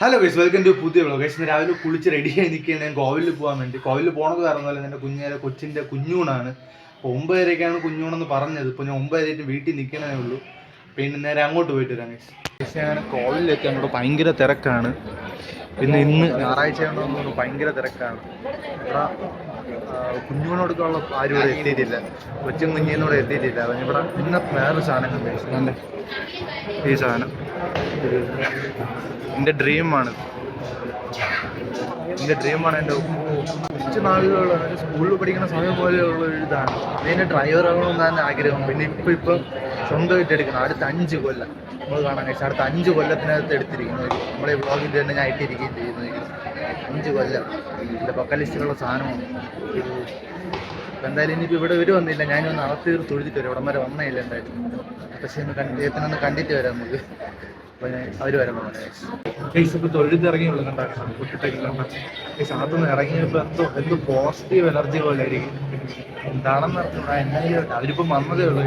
Hello guys, welcome to പുതിയ vlog. Guys, രാവിലെ കുളിച്ച് റെഡിയായി നിൽക്കുകയാണ് ഞാൻ കോവിലിൽ പോകാൻ വേണ്ടി. കോവിലിൽ പോകണത് പറഞ്ഞാലും എൻ്റെ കൊച്ചിൻ്റെ കുഞ്ഞൂണാണ്. അപ്പോൾ 9:30-ക്കാണ് കുഞ്ഞൂണെന്ന് പറഞ്ഞത്. ഇപ്പോൾ ഞാൻ 9:30 വീട്ടിൽ നിൽക്കണേ ഉള്ളൂ. പിന്നെ നേരെ അങ്ങോട്ട് പോയിട്ട് വരാം ഗൈസ്. ഞാൻ കോവിലെത്തി. അങ്ങോട്ട് ഭയങ്കര തിരക്കാണ്. ഇന്ന് ഞായറാഴ്ച ആയതുകൊണ്ട് ഭയങ്കര തിരക്കാണ്. ഇവിടെ കുഞ്ഞൂണോടുക്കുള്ള ആരും ഇവിടെ എത്തിയിട്ടില്ല. കൊച്ചും കുഞ്ഞിന്നൂടെ എത്തിയിട്ടില്ല. ഇവിടെ പിന്നെ വേറൊരു സാധനം കണ്ടു. ഈ സാധനം എൻ്റെ ഡ്രീമാണ്. എൻ്റെ കുറച്ച് നാളുകളുള്ള സ്കൂളിൽ പഠിക്കുന്ന സമയം പോലെയുള്ള ഒരു ഇതാണ്. അതിൻ്റെ ഡ്രൈവർ ആകണമെന്നാണ് ആഗ്രഹം. പിന്നെ ഇപ്പം സ്വന്തമായിട്ട് എടുക്കണം. അടുത്ത 5 കൊല്ലം നമ്മൾ കാണാൻ കഴിച്ചാൽ അടുത്ത 5 കൊല്ലത്തിനകത്ത് എടുത്തിരിക്കുന്നു. നമ്മളെ വ്ളോഗിൽ തന്നെ ഞാൻ ഇട്ടിരിക്കുകയും ചെയ്യുന്നു. 5 കൊല്ലം എൻ്റെ ബക്കറ്റ് ലിസ്റ്റിലുള്ള സാധനമാണ്. എന്തായാലും ഇനിയിപ്പോൾ ഇവിടെ വന്നില്ല. ഞാനൊന്ന് അകത്ത് തൊഴുതിട്ട് വരാം. ഇവിടം വരെ വന്നേയില്ല എന്തായാലും. പക്ഷേ ഒന്ന് കണ്ടിട്ട് വരാം നമുക്ക്. അപ്പോൾ അവർ വരാൻ പറഞ്ഞു. ഇപ്പോൾ തൊഴുതിറങ്ങിയുള്ളൂ. കണ്ടായിരുന്നു കുട്ടിട്ടൊക്കെ അകത്തുനിന്ന് ഇറങ്ങിയപ്പോൾ എന്തോ പോസിറ്റീവ് എനർജി പോലെ ആയിരിക്കും. എന്താണെന്ന് അറിഞ്ഞൂടാ. എന്തായാലും അവരിപ്പം വന്നതേ ഉള്ളൂ.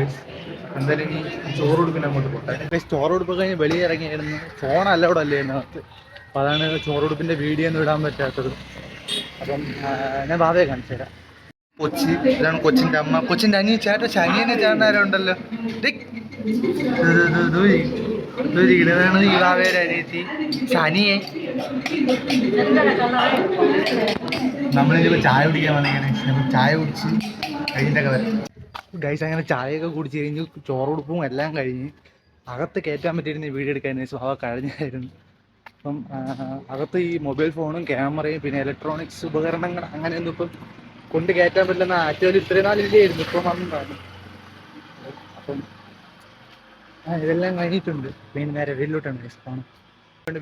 എന്തായാലും ഇനി ചോറ് കൊടുക്കാൻ അങ്ങോട്ട് പോട്ടെ. ചോറ് കൊടുപ്പ് കഴിഞ്ഞ് വെളിയിൽ ഇറങ്ങിയായിരുന്നു. ഫോണല്ല ഇവിടെ അല്ലേ അതിനകത്ത്. അപ്പം അതാണ് ചോറ് കൊടുപ്പിൻ്റെ വീഡിയോ ഒന്നും ഇടാൻ പറ്റാത്തത്. അപ്പം ഞാൻ ഭാവയെ കാണിച്ചു തരാം. ഇതാണ് കൊച്ചിൻ്റെ അമ്മ. കൊച്ചിൻ്റെ ശനിയനെ ചേട്ടനാരുണ്ടല്ലോ. ഇതാണ് ഈ ഭാവയുടെ അനിയത്തി ശനിയെ. നമ്മളിതിപ്പോൾ ചായ കുടിക്കാൻ വന്നിങ്ങനെ ചായ കുടിച്ച് കഴിഞ്ഞിട്ടൊക്കെ വരാം ഗൈസ്. അങ്ങനെ ചായയൊക്കെ കുടിച്ച് കഴിഞ്ഞ് ചോറുടുപ്പും എല്ലാം കഴിഞ്ഞ് അകത്ത് കയറ്റാൻ പറ്റിയിരുന്ന വീഡിയോ എടുക്കാൻ സ്വഭാവം കഴിഞ്ഞായിരുന്നു. അപ്പം അകത്ത് ഈ മൊബൈൽ ഫോണും ക്യാമറയും പിന്നെ ഇലക്ട്രോണിക്സ് ഉപകരണങ്ങൾ അങ്ങനെയൊന്നും ഇപ്പം കൊണ്ട് കയറ്റാൻ പറ്റില്ലെന്ന ആറ്റുകാലും ഇത്രയും നാളില്ലായിരുന്നു. ഇപ്പം വന്നതാണ്. അപ്പം ഇതെല്ലാം കഴിഞ്ഞിട്ടുണ്ട്. പിന്നെ നേരെ വീട്ടിലോട്ടാണ് പോകണം.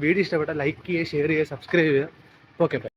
വീഡിയോ ഇഷ്ടപ്പെട്ടാൽ ലൈക്ക് ചെയ്യുക, ഷെയർ ചെയ്യുക, സബ്സ്ക്രൈബ് ചെയ്യുക. Okay bye.